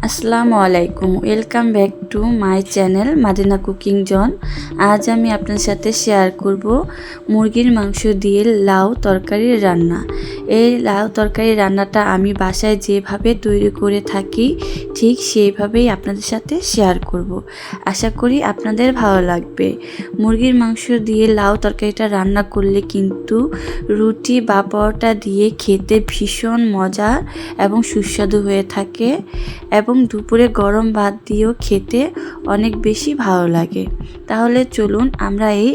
আসসালামু আলাইকুম, welcome back to my channel Madina cooking zone. আজ আমি আপনার সাথে শেয়ার করব মুরগির মাংস দিয়ে লাউ তরকারি রান্না। এই লাউ তরকারি রান্নাটা আমি বাসায় যেভাবে তৈরি করে থাকি ঠিক সেইভাবেই আপনাদের সাথে শেয়ার করব। আশা করি আপনাদের ভালো লাগবে। মুরগির মাংস দিয়ে লাউ তরকারিটা রান্না করলে কিন্তু রুটি বা পরোটা দিয়ে খেতে ভীষণ মজা এবং সুস্বাদু হয়ে থাকে এবং দুপুরে গরম ভাত দিয়েও খেতে অনেক বেশি ভালো লাগে। তাহলে চলুন আমরা এই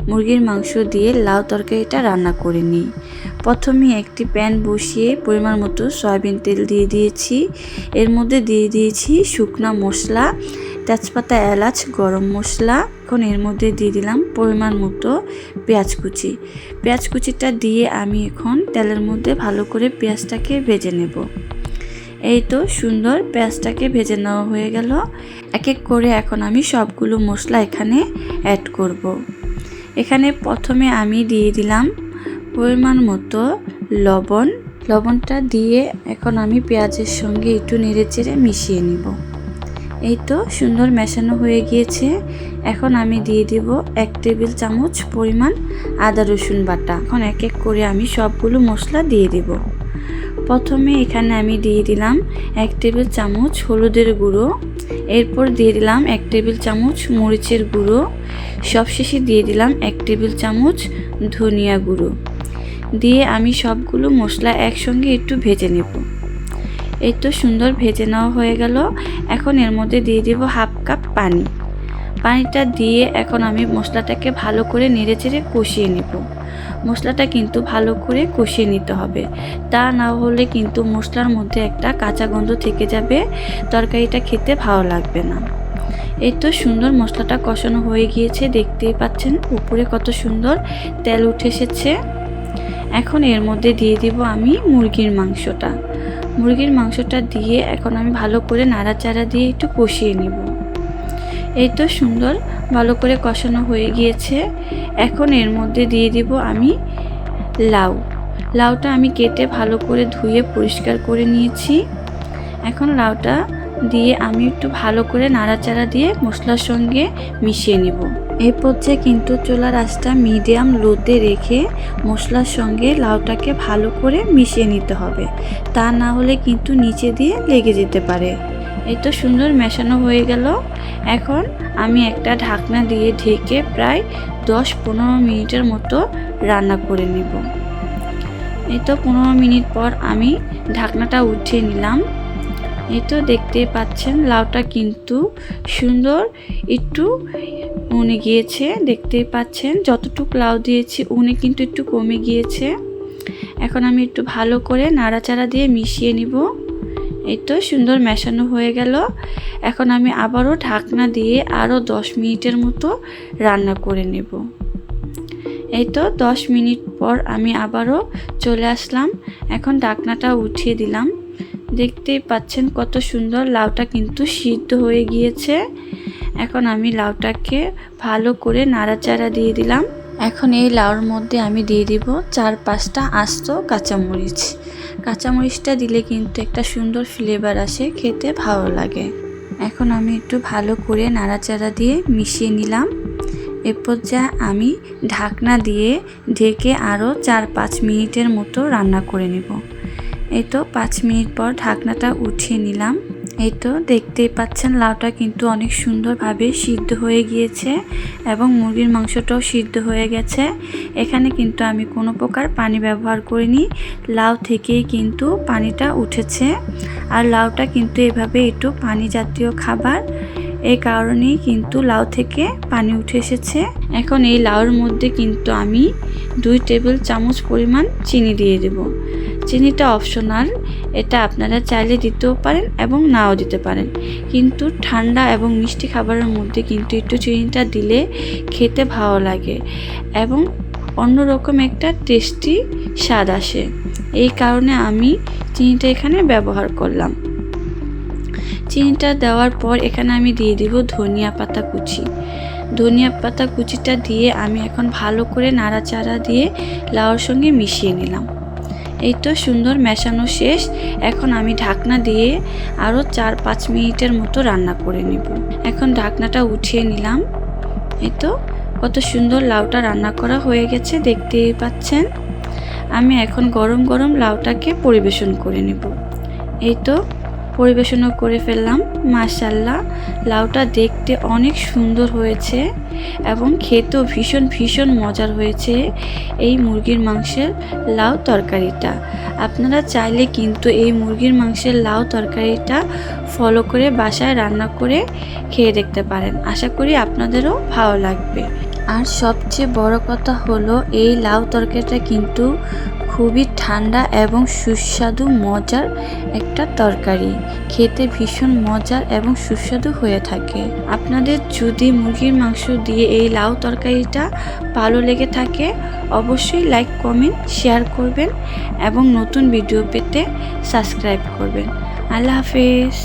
মুরগির মাংস দিয়ে লাউ তরকারিটা রান্না করে নিই। প্রথমে একটি প্যান বসিয়ে পরিমাণ মতো সয়াবিন তেল দিয়ে দিয়েছি। এর মধ্যে দিয়ে দিয়েছি শুকনা মশলা, তেজপাতা, এলাচ, গরম মশলা। এখন এর মধ্যে দিয়ে দিলাম পরিমাণ মতো পেঁয়াজ কুচি। পেঁয়াজ কুচিটা দিয়ে আমি এখন তেলের মধ্যে ভালো করে পেঁয়াজটাকে ভেজে নেব। এই তো সুন্দর পেঁয়াজটাকে ভেজে নেওয়া হয়ে গেল। এক এক করে এখন আমি সবগুলো মশলা এখানে অ্যাড করব। এখানে প্রথমে আমি দিয়ে দিলাম পরিমাণ মতো লবণ। লবণটা দিয়ে এখন আমি পেঁয়াজের সঙ্গে একটু নেড়েচেড়ে মিশিয়ে নিব। এই তো সুন্দর মেশানো হয়ে গিয়েছে। এখন আমি দিয়ে দিব 1 টেবিল চামচ পরিমাণ আদা রসুন বাটা। এখন এক এক করে আমি সবগুলো মশলা দিয়ে দিব। প্রথমে এখানে আমি দিয়ে দিলাম 1 টেবিল চামচ হলুদের গুঁড়ো, এরপর দিয়ে দিলাম 1 টেবিল চামচ মরিচের গুঁড়ো, সবশেষে দিয়ে দিলাম 1 টেবিল চামচ ধনিয়া গুঁড়ো। দিয়ে আমি সবগুলো মশলা একসঙ্গে একটু ভেজে নেব। এই তো সুন্দর ভেজে নেওয়া হয়ে গেল। এখন এর মধ্যে দিয়ে দেব 1/2 কাপ পানি। পানিটা দিয়ে এখন আমি মশলাটাকে ভালো করে নেড়েচেড়ে কষিয়ে নেব। মশলাটা কিন্তু ভালো করে কষিয়ে নিতে হবে, তা না হলে কিন্তু মশলার মধ্যে একটা কাঁচা গন্ধ থেকে যাবে, তরকারিটা খেতে ভালো লাগবে না। এই তো সুন্দর মশলাটা কষানো হয়ে গিয়েছে, দেখতেই পাচ্ছেন উপরে কত সুন্দর তেল উঠে এসেছে। এখন এর মধ্যে দিয়ে দিব আমি মুরগির মাংসটা। মুরগির মাংসটা দিয়ে এখন আমি ভালো করে নাড়াচাড়া দিয়ে একটু কষিয়ে নিব। এই তো সুন্দর ভালো করে কষানো হয়ে গিয়েছে। এখন এর মধ্যে দিয়ে দিব আমি লাউটা আমি কেটে ভালো করে ধুয়ে পরিষ্কার করে নিয়েছি। এখন লাউটা দিয়ে আমি একটু ভালো করে নাড়াচাড়া দিয়ে মশলার সঙ্গে মিশিয়ে নিব। এই পর্যায়ে কিন্তু চুলার আঁচটা মিডিয়াম লোতে রেখে মশলার সঙ্গে লাউটাকে ভালো করে মিশিয়ে নিতে হবে, তা না হলে কিন্তু নিচে দিয়ে লেগে যেতে পারে। এই তো সুন্দর মেশানো হয়ে গেল। এখন আমি একটা ঢাকনা দিয়ে ঢেকে প্রায় 10-15 মিনিটের মতো রান্না করে নেব। এই তো 15 মিনিট পর আমি ঢাকনাটা উঠিয়ে নিলাম। এই তো দেখতে পাচ্ছেন লাউটা কিন্তু সুন্দর একটু উনে গিয়েছে। দেখতেই পাচ্ছেন যতটুকু লাউ দিয়েছি উনে কিন্তু একটু কমে গিয়েছে। এখন আমি একটু ভালো করে নাড়াচাড়া দিয়ে মিশিয়ে নিব। এই তো সুন্দর মেশানো হয়ে গেল। এখন আমি আবারও ঢাকনা দিয়ে আরও 10 মিনিটের মতো রান্না করে নেব। এই তো 10 মিনিট পর আমি আবারও চলে আসলাম। এখন ঢাকনাটা উঠিয়ে দিলাম। দেখতেই পাচ্ছেন কত সুন্দর লাউটা কিন্তু সিদ্ধ হয়ে গিয়েছে। এখন আমি লাউটাকে ভালো করে নাড়াচাড়া দিয়ে দিলাম। এখন এই লাউর মধ্যে আমি দিয়ে দিব 4-5টা আস্ত কাঁচামরিচ। কাঁচামরিচটা দিলে কিন্তু একটা সুন্দর ফ্লেভার আসে, খেতে ভালো লাগে। এখন আমি একটু ভালো করে নাড়াচাড়া দিয়ে মিশিয়ে নিলাম। এরপর যা আমি ঢাকনা দিয়ে ঢেকে আরও 4-5 মিনিটের মতো রান্না করে নেব। এই তো 5 মিনিট পর ঢাকনাটা উঠিয়ে নিলাম। এই তো দেখতেই পাচ্ছেন লাউটা কিন্তু অনেক সুন্দরভাবে সিদ্ধ হয়ে গিয়েছে এবং মুরগির মাংসটাও সিদ্ধ হয়ে গেছে। এখানে কিন্তু আমি কোনো প্রকার পানি ব্যবহার করিনি, লাউ থেকেই কিন্তু পানিটা উঠেছে। আর লাউটা কিন্তু এভাবে একটু পানি জাতীয় খাবার, এই কারণেই কিন্তু লাউ থেকে পানি উঠে এসেছে। এখন এই লাউর মধ্যে কিন্তু আমি 2 টেবিল চামচ পরিমাণ চিনি দিয়ে দেব। চিনিটা অপশনাল, এটা আপনারা চাইলে দিতেও পারেন এবং নাও দিতে পারেন, কিন্তু ঠান্ডা এবং মিষ্টি খাবারের মধ্যে কিন্তু একটু চিনিটা দিলে খেতে ভালো লাগে এবং অন্যরকম একটা টেস্টি স্বাদ আসে। এই কারণে আমি চিনিটা এখানে ব্যবহার করলাম। চিনিটা দেওয়ার পর এখানে আমি দিয়ে দিব ধনিয়া পাতা কুচি। ধনিয়া পাতা কুচিটা দিয়ে আমি এখন ভালো করে নাড়াচাড়া দিয়ে লাউর সঙ্গে মিশিয়ে নিলাম। এই তো সুন্দর মেশানো শেষ। এখন আমি ঢাকনা দিয়ে আরও 4-5 মিনিটের মতো রান্না করে নেব। এখন ঢাকনাটা উঠিয়ে নিলাম। এই তো কত সুন্দর লাউটা রান্না করা হয়ে গেছে, দেখতেই পাচ্ছেন। আমি এখন গরম গরম লাউটাকে পরিবেশন করে নেব। এই তো পরিবেশনও করে ফেললাম। মাশাআল্লাহ, লাউটা দেখতে অনেক সুন্দর হয়েছে এবং খেতেও ভীষণ ভীষণ মজার হয়েছে এই মুরগির মাংসের লাউ তরকারিটা। আপনারা চাইলে কিন্তু এই মুরগির মাংসের লাউ তরকারিটা ফলো করে বাসায় রান্না করে খেয়ে দেখতে পারেন। আশা করি আপনাদেরও ভালো লাগবে। আর সবচেয়ে বড় কথা হলো এই লাউ তরকারিটা কিন্তু খুবই ঠান্ডা এবং সুস্বাদু মজার একটা তরকারি। খেতে ভীষণ মজার এবং সুস্বাদু হয়ে থাকে। আপনাদের যদি মুরগির মাংস দিয়ে এই লাউ তরকারিটা ভালো লেগে থাকে অবশ্যই লাইক, কমেন্ট, শেয়ার করবেন এবং নতুন ভিডিও পেতে সাবস্ক্রাইব করবেন। আল্লাহ হাফেজ।